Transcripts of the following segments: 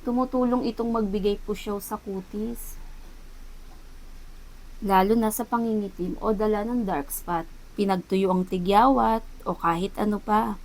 Tumutulong itong magbigay pusyaw sa kutis, lalo na sa pangingitim o dala ng dark spot, pinagtuyo ang tigyawat o kahit ano pa.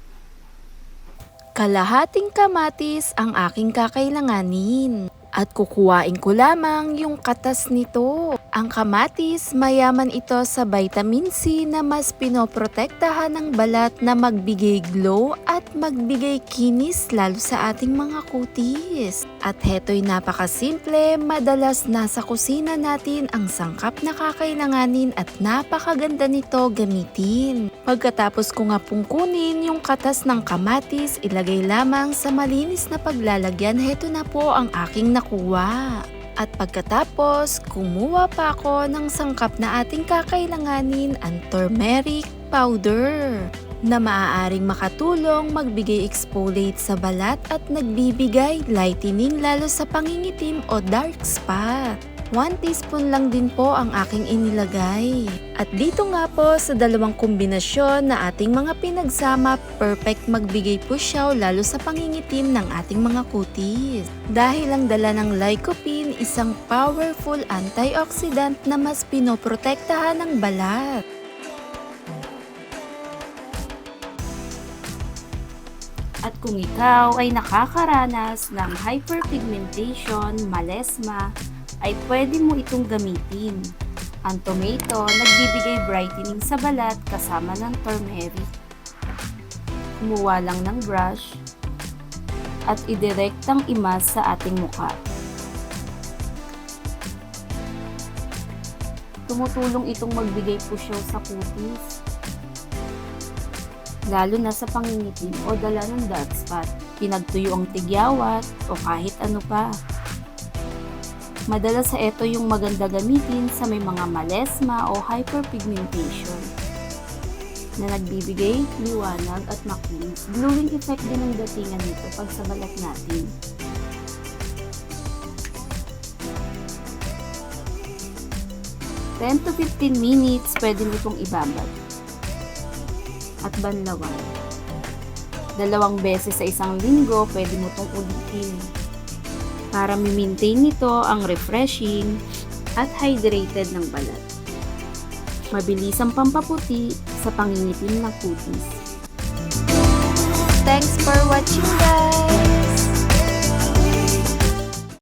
Kalahating kamatis ang aking kakailanganin at kukuhain ko lamang yung katas nito. Ang kamatis, mayaman ito sa vitamin C na mas pinoprotektahan ng balat na magbigay glow at magbigay kinis lalo sa ating mga kutis. At heto'y napakasimple, madalas nasa kusina natin ang sangkap na kakailanganin at napakaganda nito gamitin. Pagkatapos ko nga pong kunin yung katas ng kamatis, ilagay lamang sa malinis na paglalagyan. Heto na po ang aking nakuha. At pagkatapos, kumuha pa ako ng sangkap na ating kakailanganin, ang turmeric powder, na maaaring makatulong magbigay exfoliate sa balat at nagbibigay lightening lalo sa pangingitim o dark spot. 1 teaspoon lang din po ang aking inilagay. At dito nga po sa dalawang kombinasyon na ating mga pinagsama, perfect magbigay pusyaw lalo sa pangingitim ng ating mga kutis. Dahil ang dala ng lycopene, isang powerful antioxidant na mas pinoprotektahan ng balat. At kung ikaw ay nakakaranas ng hyperpigmentation, melasma, ay pwede mo itong gamitin. Ang tomato, nagbibigay brightening sa balat kasama ng turmeric. Kumuha lang ng brush at idirektang imas sa ating mukha. Tumutulong itong magbigay pusyaw sa kutis, lalo na sa pangingitim o dala ng dark spot, pinagtuyo ang tigyawat o kahit ano pa. Madalas sa ito yung maganda gamitin sa may mga melasma o hyperpigmentation na nagbibigay liwanag at makinis. Glowing effect din ang datingan nito pag sa balat natin. Ten to 15 minutes pwede mo itong ibabad at banlawan. 2 beses sa isang linggo pwede mo itong ulitin para mi-maintain nito ang refreshing at hydrated ng balat. Mabilis ang pampaputi sa pangingitim ng kutis. Thanks for watching, guys!